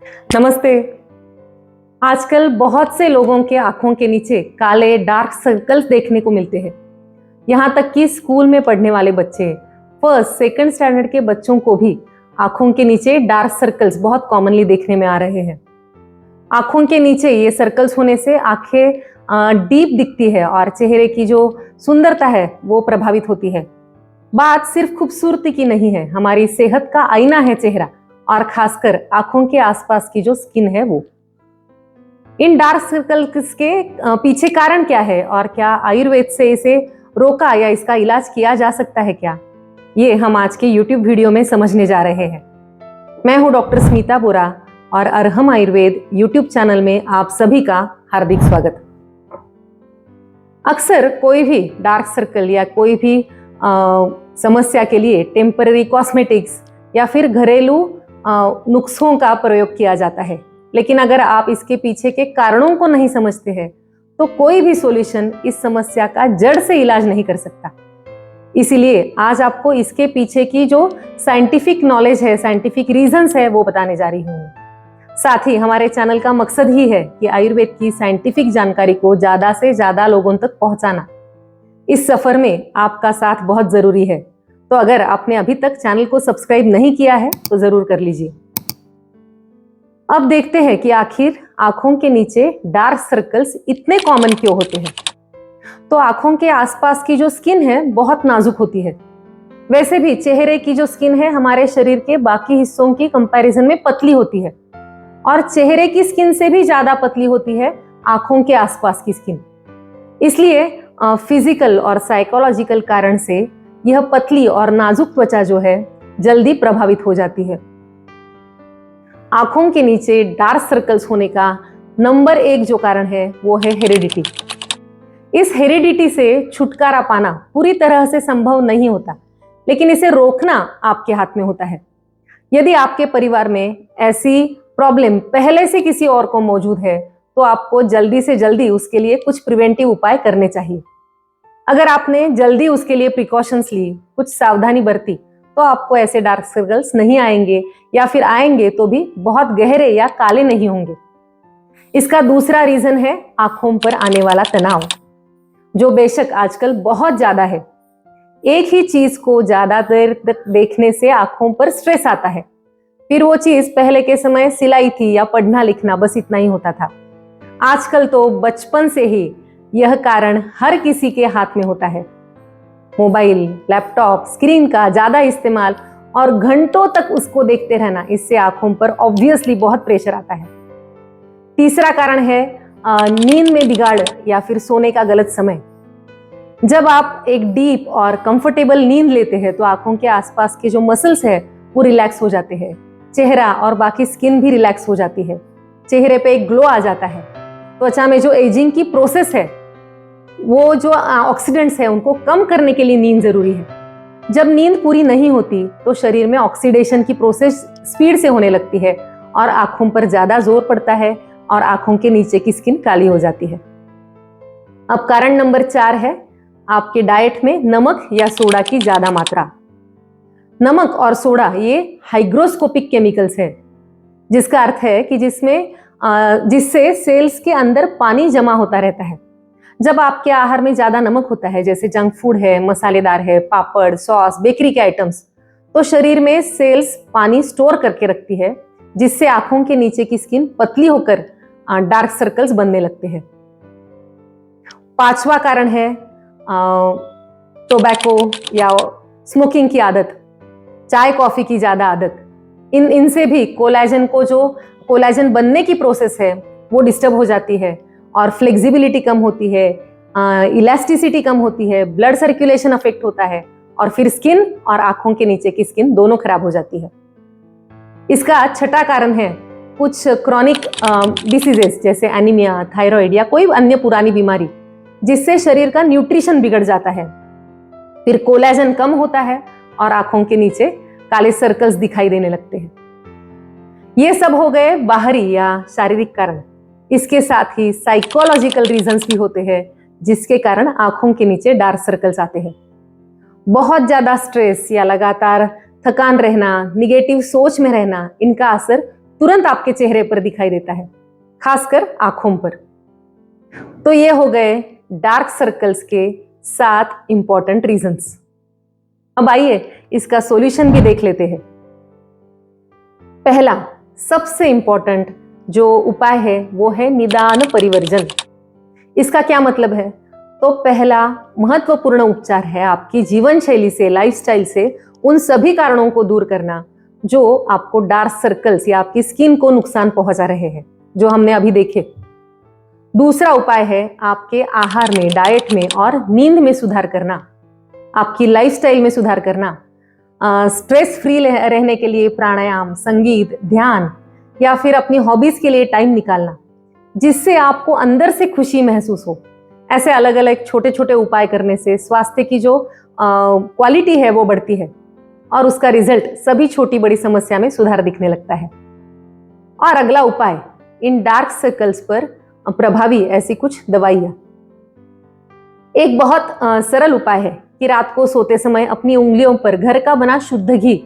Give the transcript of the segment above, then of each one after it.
नमस्ते। आजकल बहुत से लोगों के आंखों के नीचे काले डार्क सर्कल्स देखने को मिलते हैं। यहाँ तक कि स्कूल में पढ़ने वाले बच्चे, फर्स्ट सेकंड स्टैंडर्ड के बच्चों को भी आंखों के नीचे डार्क सर्कल्स बहुत कॉमनली देखने में आ रहे हैं। आंखों के नीचे ये सर्कल्स होने से आंखें डीप दिखती है और चेहरे की जो सुंदरता है वो प्रभावित होती है। बात सिर्फ खूबसूरती की नहीं है, हमारी सेहत का आईना है चेहरा, और खासकर आंखों के आसपास की जो स्किन है वो। इन डार्क सर्कल्स के पीछे कारण क्या है और क्या आयुर्वेद से इसे रोका या इसका इलाज किया जा सकता है क्या, ये हम आज के YouTube वीडियो में समझने जा रहे हैं। मैं हूं डॉक्टर स्मिता बोरा और अरहम आयुर्वेद YouTube चैनल में आप सभी का हार्दिक स्वागत। अक्सर कोई भी डार्क सर्कल या कोई भी समस्या के लिए टेम्पररी कॉस्मेटिक्स या फिर घरेलू नुस्खों का प्रयोग किया जाता है, लेकिन अगर आप इसके पीछे के कारणों को नहीं समझते हैं तो कोई भी सॉल्यूशन इस समस्या का जड़ से इलाज नहीं कर सकता। इसीलिए आज आपको इसके पीछे की जो साइंटिफिक नॉलेज है, साइंटिफिक रीजंस है, वो बताने जा रही हूँ। साथ ही हमारे चैनल का मकसद ही है कि आयुर्वेद की साइंटिफिक जानकारी को ज्यादा से ज्यादा लोगों तक पहुंचाना। इस सफर में आपका साथ बहुत जरूरी है, तो अगर आपने अभी तक चैनल को सब्सक्राइब नहीं किया है तो जरूर कर लीजिए। अब देखते हैं कि आखिर आंखों के नीचे डार्क सर्कल्स इतने कॉमन क्यों होते हैं। तो आंखों के आसपास की जो स्किन है बहुत नाजुक होती है। वैसे भी चेहरे की जो स्किन है हमारे शरीर के बाकी हिस्सों की कंपैरिजन में पतली होती है, और चेहरे की स्किन से भी ज्यादा पतली होती है आंखों के आसपास की स्किन। इसलिए फिजिकल और साइकोलॉजिकल कारण से यह पतली और नाजुक त्वचा जो है जल्दी प्रभावित हो जाती है। आंखों के नीचे डार्क सर्कल्स होने का नंबर 1 जो कारण है वो है हेरिडिटी। इस हेरिडिटी से छुटकारा पाना पूरी तरह से संभव नहीं होता, लेकिन इसे रोकना आपके हाथ में होता है। यदि आपके परिवार में ऐसी प्रॉब्लम पहले से किसी और को मौजूद है तो आपको जल्दी से जल्दी उसके लिए कुछ प्रिवेंटिव उपाय करने चाहिए। अगर आपने जल्दी उसके लिए प्रिकॉशंस ली, कुछ सावधानी बरती, तो आपको ऐसे डार्क सर्कल्स नहीं आएंगे, या फिर आएंगे तो भी बहुत गहरे या काले नहीं होंगे। इसका दूसरा रीजन है आंखों पर आने वाला तनाव, जो बेशक आजकल बहुत ज्यादा है। एक ही चीज को ज्यादा देर तक देखने से आंखों पर स्ट्रेस आता है। फिर वो चीज पहले के समय सिलाई थी या पढ़ना लिखना, बस इतना ही होता था। आजकल तो बचपन से ही यह कारण हर किसी के हाथ में होता है। मोबाइल, लैपटॉप, स्क्रीन का ज्यादा इस्तेमाल और घंटों तक उसको देखते रहना, इससे आंखों पर ऑब्वियसली बहुत प्रेशर आता है। तीसरा कारण है नींद में बिगाड़ या फिर सोने का गलत समय। जब आप एक डीप और कंफर्टेबल नींद लेते हैं तो आंखों के आसपास के जो मसल्स है वो रिलैक्स हो जाते हैं, चेहरा और बाकी स्किन भी रिलैक्स हो जाती है, चेहरे पे एक ग्लो आ जाता है। त्वचा में जो एजिंग की प्रोसेस है, वो जो ऑक्सीडेंट्स है, उनको कम करने के लिए नींद जरूरी है। जब नींद पूरी नहीं होती तो शरीर में ऑक्सीडेशन की प्रोसेस स्पीड से होने लगती है और आंखों पर ज्यादा जोर पड़ता है और आंखों के नीचे की स्किन काली हो जाती है। अब कारण नंबर 4 है आपके डाइट में नमक या सोडा की ज्यादा मात्रा। नमक और सोडा ये हाइग्रोस्कोपिक केमिकल्स है, जिसका अर्थ है कि जिससे सेल्स के अंदर पानी जमा होता रहता है। जब आपके आहार में ज्यादा नमक होता है, जैसे जंक फूड है, मसालेदार है, पापड़, सॉस, बेकरी के आइटम्स, तो शरीर में सेल्स पानी स्टोर करके रखती है, जिससे आंखों के नीचे की स्किन पतली होकर डार्क सर्कल्स बनने लगते हैं। 5वां कारण है टोबैको या स्मोकिंग की आदत, चाय कॉफी की ज्यादा आदत। इनसे भी कोलेजन बनने की प्रोसेस है वो डिस्टर्ब हो जाती है और फ्लेक्सिबिलिटी कम होती है, इलास्टिसिटी कम होती है, ब्लड सर्कुलेशन अफेक्ट होता है और फिर स्किन और आंखों के नीचे की स्किन दोनों खराब हो जाती है। इसका 6वां कारण है कुछ क्रॉनिक डिसीजेस जैसे एनीमिया, थायराइड या कोई अन्य पुरानी बीमारी, जिससे शरीर का न्यूट्रिशन बिगड़ जाता है। फिर कोलेजन कम होता है और आंखों के नीचे काले सर्कल्स दिखाई देने लगते हैं। ये सब हो गए बाहरी या शारीरिक कारण। इसके साथ ही साइकोलॉजिकल रीजंस भी होते हैं, जिसके कारण आंखों के नीचे डार्क सर्कल्स आते हैं। बहुत ज्यादा स्ट्रेस या लगातार थकान रहना, निगेटिव सोच में रहना, इनका असर तुरंत आपके चेहरे पर दिखाई देता है, खासकर आंखों पर। तो ये हो गए डार्क सर्कल्स के 7 इंपॉर्टेंट रीजंस। अब आइए इसका सॉल्यूशन भी देख लेते हैं। पहला सबसे इंपॉर्टेंट जो उपाय है वो है निदान परिवर्जन। इसका क्या मतलब है? तो पहला महत्वपूर्ण उपचार है आपकी जीवन शैली से, लाइफस्टाइल से उन सभी कारणों को दूर करना जो आपको डार्क सर्कल्स या आपकी स्किन को नुकसान पहुंचा रहे हैं, जो हमने अभी देखे। दूसरा उपाय है आपके आहार में, डाइट में और नींद में सुधार करना, आपकी लाइफस्टाइल में सुधार करना, स्ट्रेस फ्री रहने के लिए प्राणायाम, संगीत, ध्यान या फिर अपनी हॉबीज के लिए टाइम निकालना, जिससे आपको अंदर से खुशी महसूस हो। ऐसे अलग अलग छोटे छोटे उपाय करने से स्वास्थ्य की जो क्वालिटी है वो बढ़ती है और उसका रिजल्ट सभी छोटी बड़ी समस्या में सुधार दिखने लगता है। और अगला उपाय, इन डार्क सर्कल्स पर प्रभावी ऐसी कुछ दवाइयां। एक बहुत सरल उपाय है कि रात को सोते समय अपनी उंगलियों पर घर का बना शुद्ध घी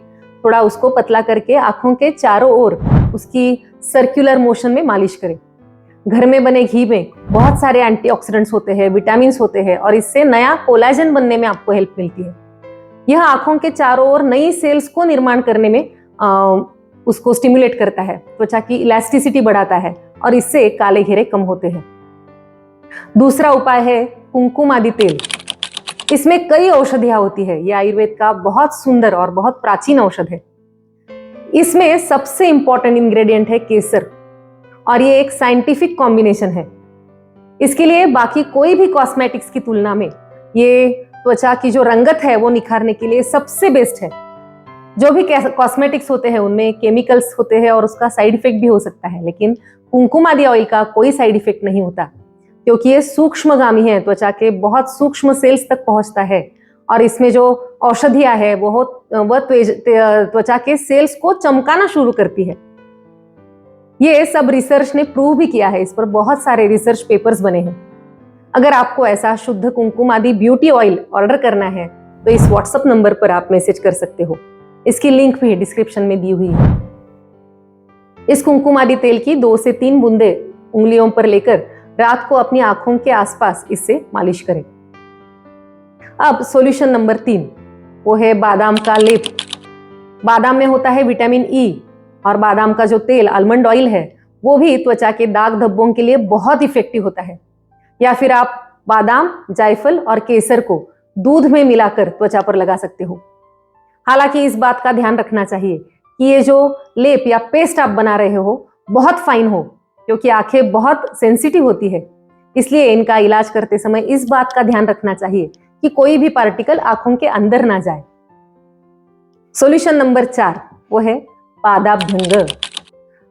थोड़ा उसको पतला करके आंखों के चारों ओर उसकी सर्कुलर मोशन में मालिश करें। घर में बने घी में बहुत सारे एंटीऑक्सीडेंट्स होते हैं, विटामिन होते हैं और इससे नया कोलाजन बनने में आपको हेल्प मिलती है। यह आंखों के चारों ओर नई सेल्स को निर्माण करने में उसको स्टिमुलेट करता है, त्वचा की इलास्टिसिटी बढ़ाता है और इससे काले घेरे कम होते हैं। दूसरा उपाय है कुमकुम आदि तेल। इसमें कई औषधियां होती है। यह आयुर्वेद का बहुत सुंदर और बहुत प्राचीन औषध है। इसमें सबसे इंपॉर्टेंट इंग्रेडिएंट है केसर और ये एक साइंटिफिक कॉम्बिनेशन है। इसके लिए बाकी कोई भी कॉस्मेटिक्स की तुलना में ये त्वचा की जो रंगत है वो निखारने के लिए सबसे बेस्ट है। जो भी कॉस्मेटिक्स होते हैं उनमें केमिकल्स होते हैं और उसका साइड इफेक्ट भी हो सकता है, लेकिन कुमकुम आदि ऑयल का कोई साइड इफेक्ट नहीं होता क्योंकि ये सूक्ष्मगामी है, त्वचा के बहुत सूक्ष्म सेल्स तक पहुंचता है और इसमें जो औषधियां है वह त्वचा के सेल्स को चमकाना शुरू करती है। ये सब रिसर्च ने प्रूव भी किया है, इस पर बहुत सारे रिसर्च पेपर्स बने हैं। अगर आपको ऐसा शुद्ध कुमकुम आदि ब्यूटी ऑयल ऑर्डर करना है तो इस व्हाट्सएप नंबर पर आप मैसेज कर सकते हो। इसकी लिंक भी डिस्क्रिप्शन में दी हुई है। इस कुमकुम आदि तेल की 2 से 3 बूंदे उंगलियों पर लेकर रात को अपनी आंखों के आसपास इससे मालिश करें। अब सॉल्यूशन नंबर 3 वो है बादाम का लेप। बादाम में होता है विटामिन ई और बादाम का जो तेल आलमंड ऑयल है वो भी त्वचा के दाग धब्बों के लिए बहुत इफेक्टिव होता है। या फिर आप बादाम, जायफल और केसर को दूध में मिलाकर त्वचा पर लगा सकते हो। हालांकि इस बात का ध्यान रखना चाहिए कि ये जो लेप या पेस्ट आप बना रहे हो बहुत फाइन हो, क्योंकि आंखें बहुत सेंसिटिव होती है। इसलिए इनका इलाज करते समय इस बात का ध्यान रखना चाहिए कि कोई भी पार्टिकल आंखों के अंदर ना जाए। सॉल्यूशन नंबर 4 वो है पादाभ्यंग।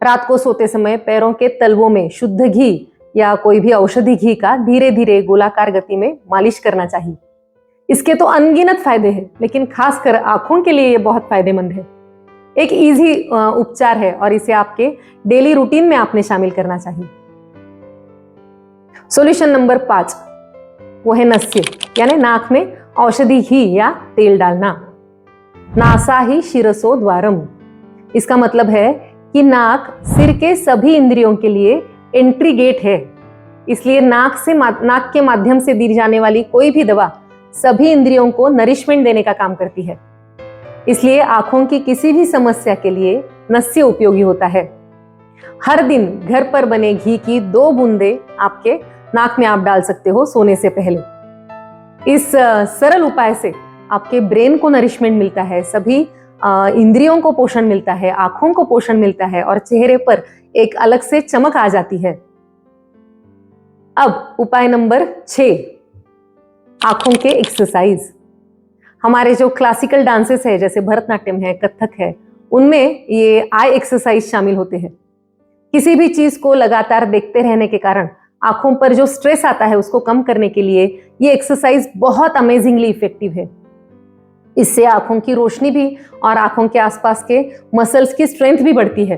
रात को सोते समय पैरों के तलवों में शुद्ध घी या कोई भी औषधि घी का धीरे धीरे गोलाकार गति में मालिश करना चाहिए। इसके तो अनगिनत फायदे हैं, लेकिन खासकर आंखों के लिए ये बहुत फायदेमंद है। एक इजी उपचार है और इसे आपके डेली रूटीन में आपने शामिल करना चाहिए। सॉल्यूशन नंबर 5 वो है नस्य, यानी नाक में औषधि घी या तेल डालना। नासा ही शिरसो द्वारम। इसका मतलब है कि नाक सिर के सभी इंद्रियों के लिए एंट्री गेट है। इसलिए नाक के माध्यम से दी जाने वाली कोई भी दवा सभी इंद्रियों को नरिशमेंट देने का काम करती है। इसलिए आंखों की किसी भी समस्या के लिए नस्य उपयोगी होता है। हर दिन घर पर बने घी की 2 बूंदे आपके नाक में आप डाल सकते हो सोने से पहले। इस सरल उपाय से आपके ब्रेन को नरिशमेंट मिलता है, सभी इंद्रियों को पोषण मिलता है, आंखों को पोषण मिलता है और चेहरे पर एक अलग से चमक आ जाती है। अब उपाय नंबर 6, आंखों के एक्सरसाइज। हमारे जो क्लासिकल डांसेस है जैसे भरतनाट्यम है, कथक है, उनमें ये आई एक्सरसाइज शामिल होते हैं। किसी भी चीज को लगातार देखते रहने के कारण आंखों पर जो स्ट्रेस आता है उसको कम करने के लिए ये एक्सरसाइज बहुत अमेजिंगली इफेक्टिव है। इससे आंखों की रोशनी भी और आंखों के आसपास के मसल्स की स्ट्रेंथ भी बढ़ती है।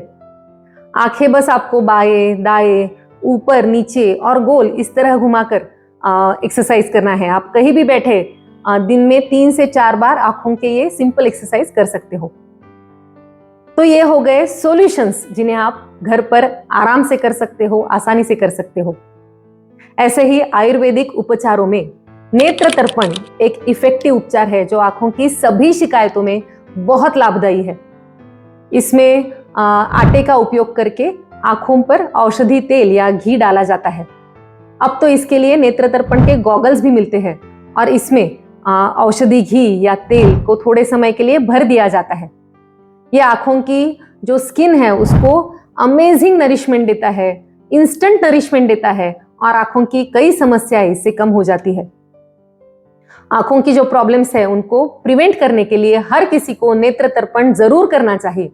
आंखें बस आपको बाएं, दाएं, ऊपर, नीचे और गोल इस तरह घुमाकर एक्सरसाइज करना है। आप कहीं भी बैठे दिन में 3 से 4 बार आंखों के ये सिंपल एक्सरसाइज कर सकते हो। तो ये हो गए सॉल्यूशंस जिन्हें आप घर पर आराम से कर सकते हो, आसानी से कर सकते हो। ऐसे ही आयुर्वेदिक उपचारों में नेत्र तर्पण एक इफेक्टिव उपचार है जो आंखों की सभी शिकायतों में बहुत लाभदायी है। इसमें आटे का उपयोग करके आंखों पर औषधि तेल या घी डाला जाता है। अब तो इसके लिए नेत्र तर्पण के गॉगल्स भी मिलते हैं और इसमें औषधि घी या तेल को थोड़े समय के लिए भर दिया जाता है। ये आंखों की जो स्किन है उसको अमेजिंग नरिशमेंट देता है, इंस्टेंट नरिशमेंट देता है और आंखों की कई समस्याएं इससे कम हो जाती है। आंखों की जो प्रॉब्लम्स है उनको प्रिवेंट करने के लिए हर किसी को नेत्र तर्पण जरूर करना चाहिए।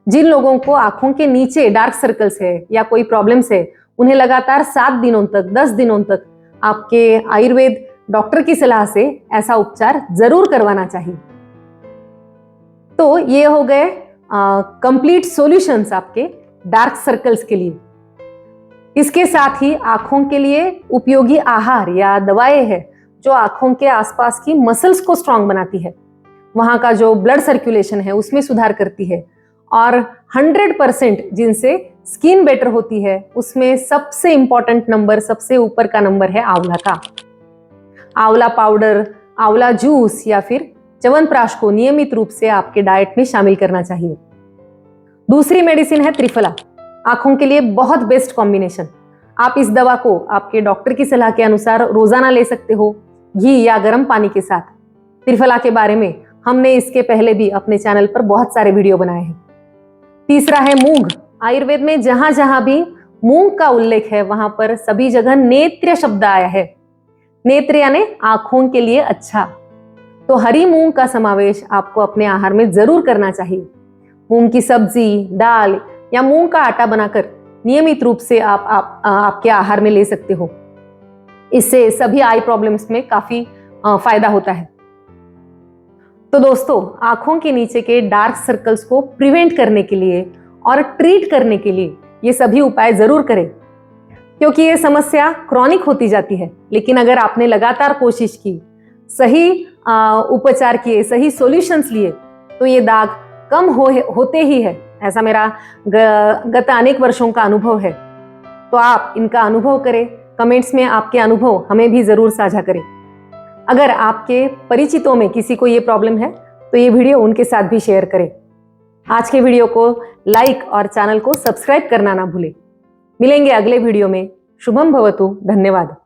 जिन लोगों को आंखों के नीचे डार्क सर्कल्स है या कोई प्रॉब्लम्स है, उन्हें लगातार 7 दिनों तक, 10 दिनों तक आपके आयुर्वेद डॉक्टर की सलाह से ऐसा उपचार जरूर करवाना चाहिए। तो ये हो गए कंप्लीट सॉल्यूशंस आपके डार्क सर्कल्स के लिए। इसके साथ ही आंखों के लिए उपयोगी आहार या दवाएं हैं जो आंखों के आसपास की मसल्स को स्ट्रांग बनाती है, वहां का जो ब्लड सर्कुलेशन है उसमें सुधार करती है और 100% जिनसे स्किन बेटर होती है उसमें सबसे इंपॉर्टेंट नंबर, सबसे ऊपर का नंबर है आंवला का। आंवला पाउडर, आंवला जूस या फिर च्यवनप्राश को नियमित रूप से आपके डाइट में शामिल करना चाहिए। दूसरी मेडिसिन है त्रिफला, आंखों के लिए बहुत बेस्ट कॉम्बिनेशन। आप इस दवा को आपके डॉक्टर की सलाह के अनुसार रोजाना ले सकते हो, घी या गर्म पानी के साथ। त्रिफला के बारे में हमने इसके पहले भी अपने चैनल पर बहुत सारे वीडियो बनाए हैं। तीसरा है मूंग। आयुर्वेद में जहां जहां भी मूंग का उल्लेख है वहां पर सभी जगह नेत्र शब्द आया है। नेत्र यानी आंखों के लिए अच्छा। तो हरी मूंग का समावेश आपको अपने आहार में जरूर करना चाहिए। मूंग की सब्जी, दाल या मूंग का आटा बनाकर नियमित रूप से आप आपके आहार में ले सकते हो। इससे सभी आई प्रॉब्लम्स में काफी फायदा होता है। तो दोस्तों, आंखों के नीचे के डार्क सर्कल्स को प्रिवेंट करने के लिए और ट्रीट करने के लिए ये सभी उपाय जरूर करें, क्योंकि ये समस्या क्रॉनिक होती जाती है। लेकिन अगर आपने लगातार कोशिश की, सही उपचार किए, सही सॉल्यूशंस लिए, तो ये दाग कम होते ही है। ऐसा मेरा गत अनेक वर्षों का अनुभव है। तो आप इनका अनुभव करें, कमेंट्स में आपके अनुभव हमें भी जरूर साझा करें। अगर आपके परिचितों में किसी को ये प्रॉब्लम है तो ये वीडियो उनके साथ भी शेयर करें। आज के वीडियो को लाइक और चैनल को सब्सक्राइब करना ना भूलें। मिलेंगे अगले वीडियो में। शुभम भवतु। धन्यवाद।